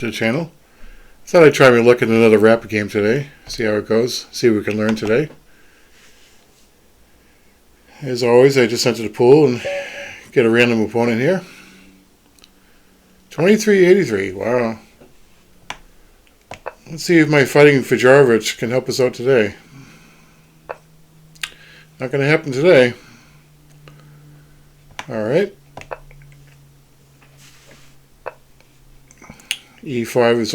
The channel. Thought I'd try my luck at another rapid game today. See how it goes. See what we can learn today. As always, I just enter the pool and get a random opponent here. 2383. Wow. Let's see if my fighting Fajarovich can help us out today. Not going to happen today. Alright. E5 is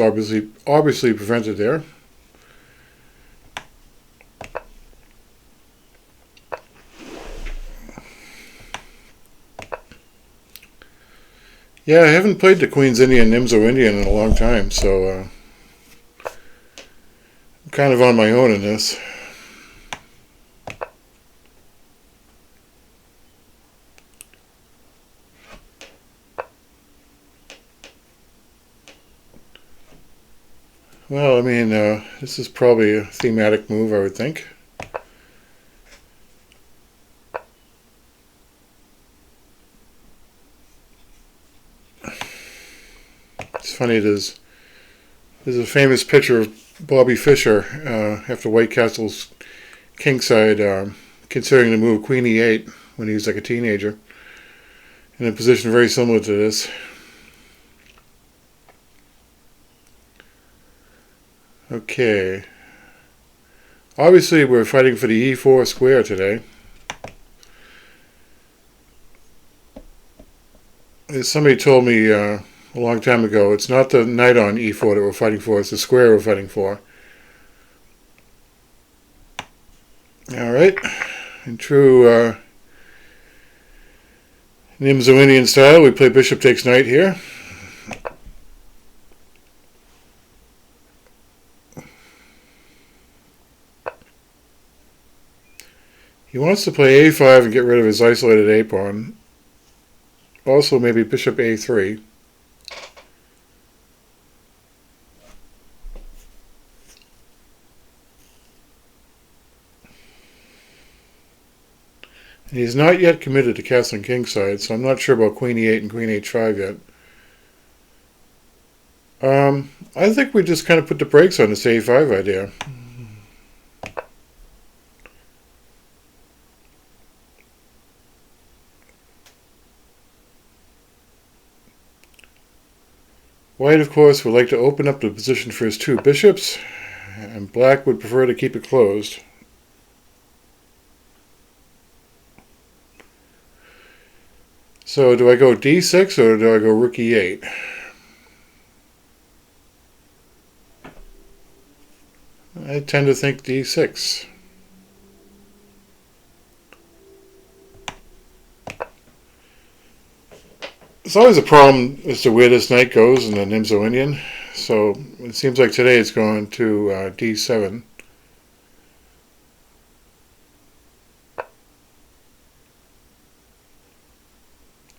obviously prevented there. Yeah, I haven't played the Queen's Indian Nimzo-Indian in a long time, so I'm kind of on my own in this. Well, I mean, this is probably a thematic move, I would think. It's funny, there's a famous picture of Bobby Fischer after White Castle's kingside, considering the move Queen E8 when he was like a teenager, in a position very similar to this. Okay. Obviously, we're fighting for the E4 square today. As somebody told me a long time ago, it's not the knight on E4 that we're fighting for, it's the square we're fighting for. Alright. In true Nimzo-Indian style, we play bishop takes knight here. He wants to play A5 and get rid of his isolated A-pawn. Also maybe bishop A3. And he's not yet committed to castling kingside, so I'm not sure about Queen E8 and Queen H5 yet. I think we just kind of put the brakes on this A5 idea. White, of course, would like to open up the position for his two bishops, and black would prefer to keep it closed. So, do I go D6 or do I go rook E8? I tend to think D6. It's always a problem as to where this knight goes in the Nimzo-Indian. So it seems like today it's going to D7.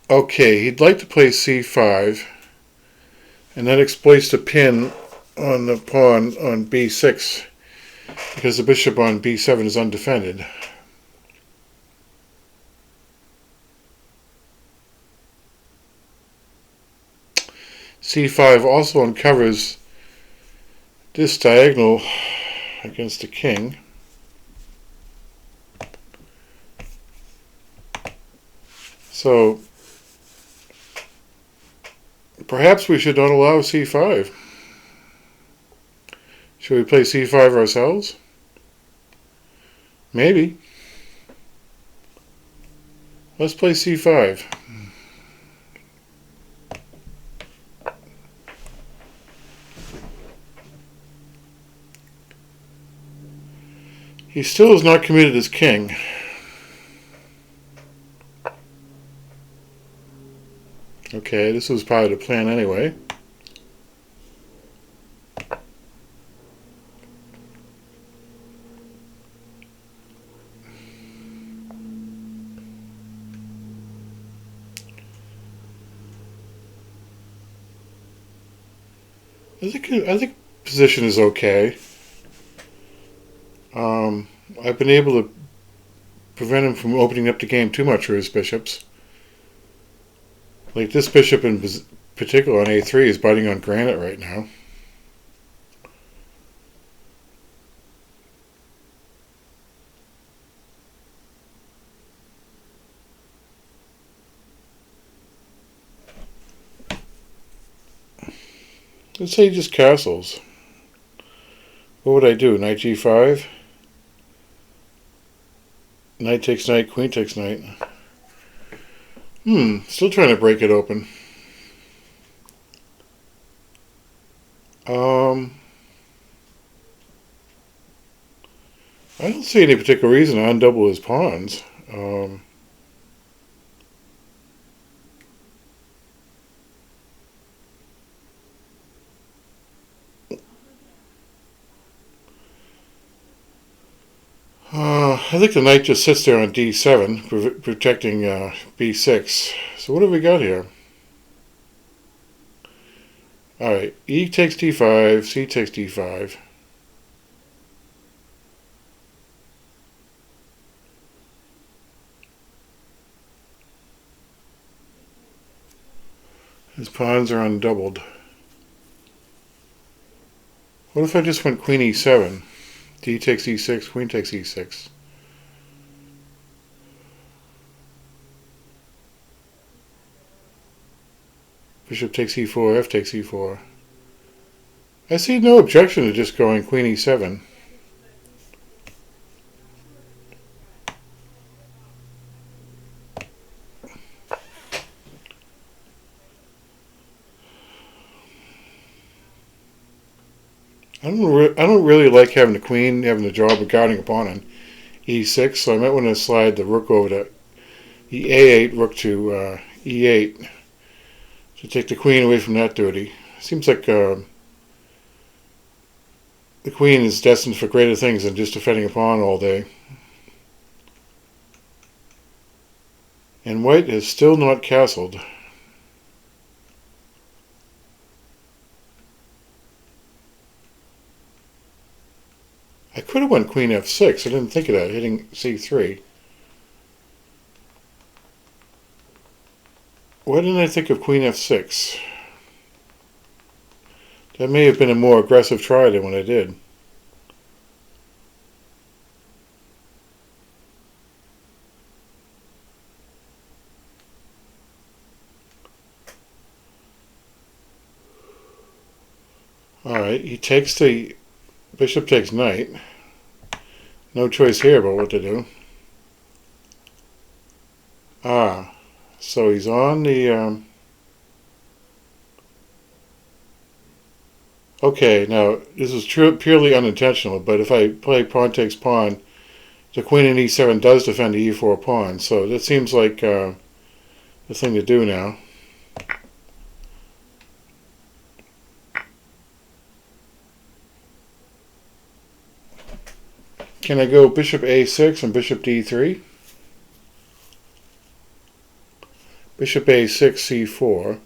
Okay, he'd like to play C5, and that exploits the pin on the pawn on B6, because the bishop on B7 is undefended. C5 also uncovers this diagonal against the king. So perhaps we should not allow C5. Should we play C5 ourselves? Maybe. Let's play C5. He still is not committed as king. Okay, this was part of the plan anyway. I think position is okay. I've been able to prevent him from opening up the game too much for his bishops. Like this bishop in particular on a3 is biting on granite right now. Let's say he just castles. What would I do? Knight g5? Knight takes knight, queen takes knight. Still trying to break it open. I don't see any particular reason to undouble his pawns. I think the knight just sits there on d7, protecting b6. So what have we got here? Alright, e takes d5, c takes d5. His pawns are undoubled. What if I just went queen e7? D takes e6, queen takes e6. Bishop takes e4, f takes e4. I see no objection to just going queen e7. I don't really like having the queen having the job of guarding a pawn on e6, so I might want to slide the rook over to the a8, rook to e8 to take the queen away from that duty. Seems like the queen is destined for greater things than just defending a pawn all day. And white is still not castled. I could have went queen f6. I didn't think of that, hitting c3. Why didn't I think of queen f6? That may have been a more aggressive try than what I did. Alright, he takes the bishop takes knight. No choice here about what to do. So he's on the... Okay, now this is purely unintentional, but if I play pawn takes pawn, the queen in e7 does defend the e4 pawn, so that seems like the thing to do now. Can I go bishop a6 and bishop d3? Bishop a6, c4.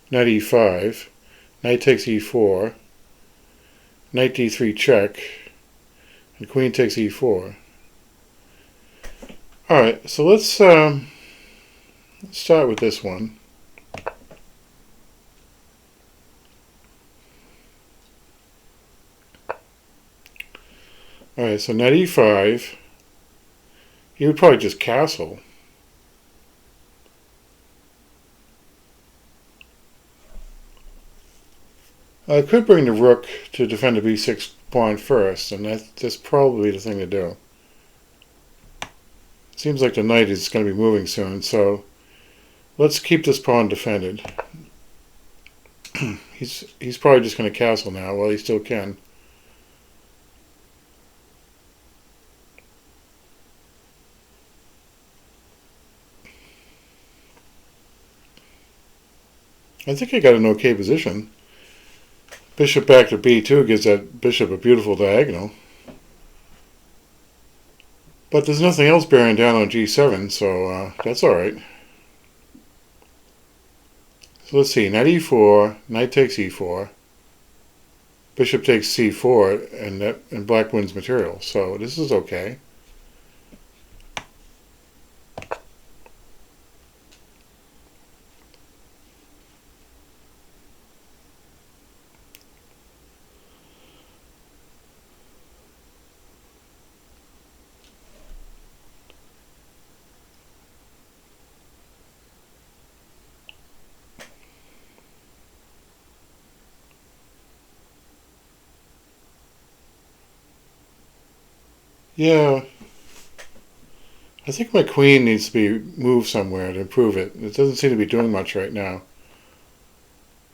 Knight e5. Knight takes e4. Knight d3 check. And queen takes e4. Alright, so let's start with this one. Alright, so knight e5. He would probably just castle. I could bring the rook to defend the b6 pawn first, and that's probably the thing to do. Seems like the knight is going to be moving soon, so let's keep this pawn defended. He's probably just going to castle now while he still can. I think I got an okay position. Bishop back to b2 gives that bishop a beautiful diagonal. But there's nothing else bearing down on g7, so that's alright. So let's see, knight e4, knight takes e4, bishop takes c4, and black wins material, so this is okay. Yeah, I think my queen needs to be moved somewhere to improve it. It doesn't seem to be doing much right now.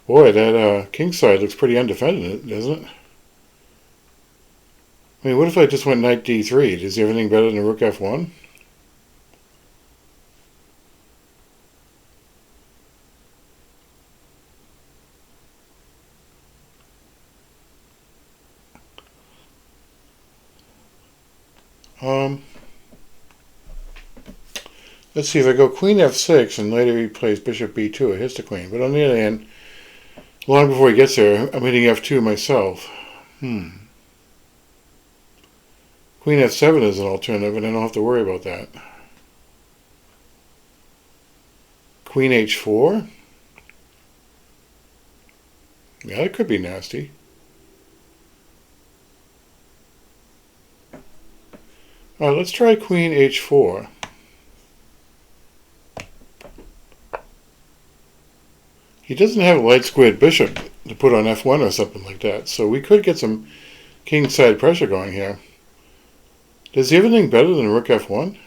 Boy, that king side looks pretty undefended, doesn't it? I mean, what if I just went knight d3? Is everything better than rook f1? Um, let's see, if I go queen f6 and later he plays bishop b2, it hits the queen. But on the other hand, long before he gets there, I'm hitting f2 myself. Queen f7 is an alternative, and I don't have to worry about that. Queen h4? Yeah, that could be nasty. All right, let's try queen h4. He doesn't have a light squared bishop to put on f1 or something like that, so we could get some king side pressure going here. Does he have anything better than rook f1?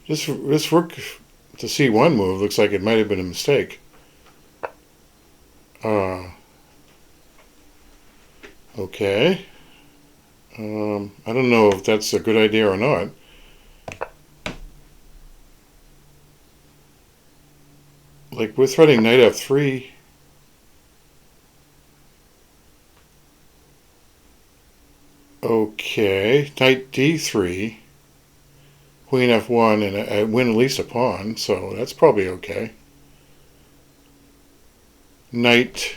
This rook to c1 move looks like it might have been a mistake. Okay. I don't know if that's a good idea or not. Like, we're threatening knight f3. Okay, knight d3, queen f1, and I win at least a pawn, so that's probably okay. Knight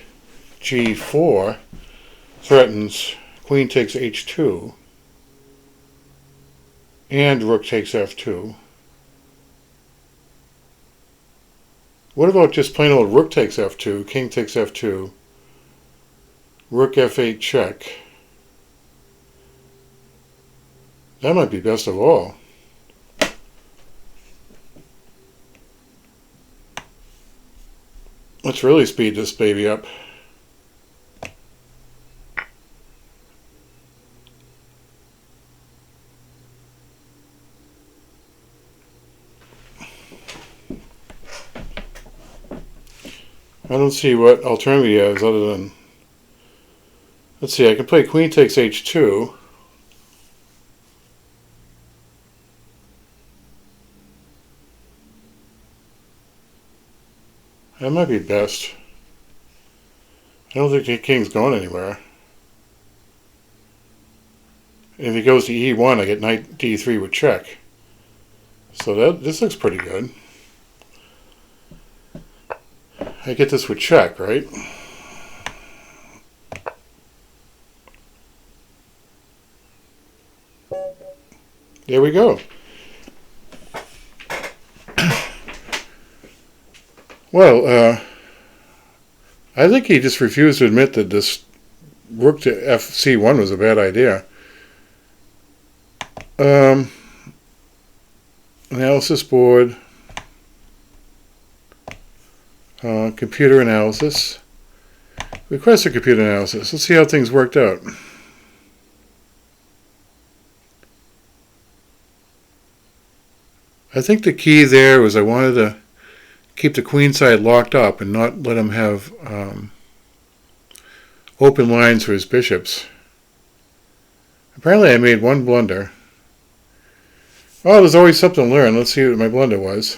g4 threatens queen takes h2, and rook takes f2. What about just plain old rook takes f2, king takes f2, rook f8 check? That might be best of all. Let's really speed this baby up. I don't see what alternative he has other than... Let's see, I can play queen takes h2. That might be best. I don't think the king's going anywhere. If he goes to e1, I get knight d3 with check. So this looks pretty good. I get this with check, right? There we go. Well, I think he just refused to admit that this rook to fc1 was a bad idea. Analysis board. Computer analysis. Request a computer analysis. Let's see how things worked out. I think the key there was I wanted to keep the queen side locked up and not let him have open lines for his bishops. Apparently I made one blunder. Oh, there's always something to learn. Let's see what my blunder was.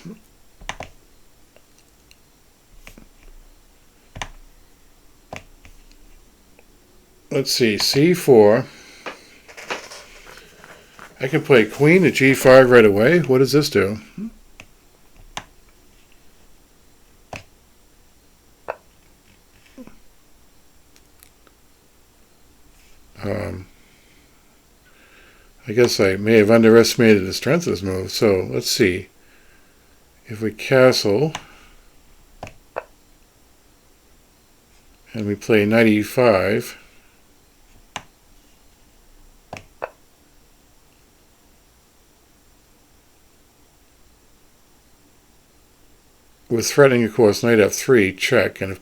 Let's see, c4. I can play queen to g5 right away. What does this do? I guess I may have underestimated the strength of this move. So let's see. If we castle and we play knight e5, we're threatening, of course, knight f3, check, and if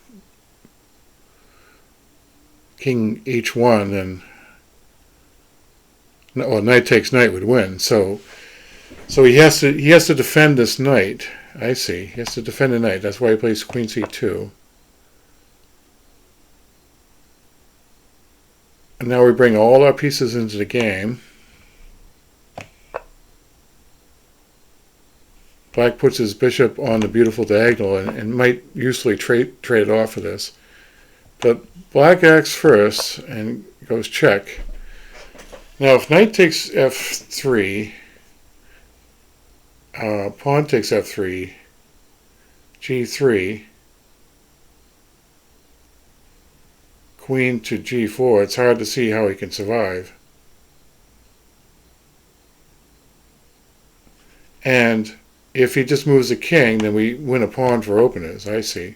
king h1, then well, knight takes knight would win. So he has to defend this knight. I see. He has to defend the knight. That's why he plays queen c2. And now we bring all our pieces into the game. Black puts his bishop on the beautiful diagonal and might usefully trade it off for this. But black acts first and goes check. Now if knight takes f3, pawn takes f3, g3, queen to g4, it's hard to see how he can survive. And if he just moves the king, then we win a pawn for openers. I see.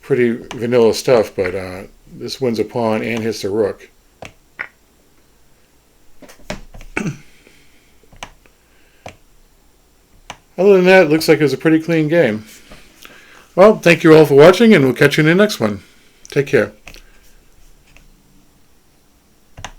Pretty vanilla stuff, but this wins a pawn and hits the rook. Other than that, it looks like it was a pretty clean game. Well, thank you all for watching, and we'll catch you in the next one. Take care.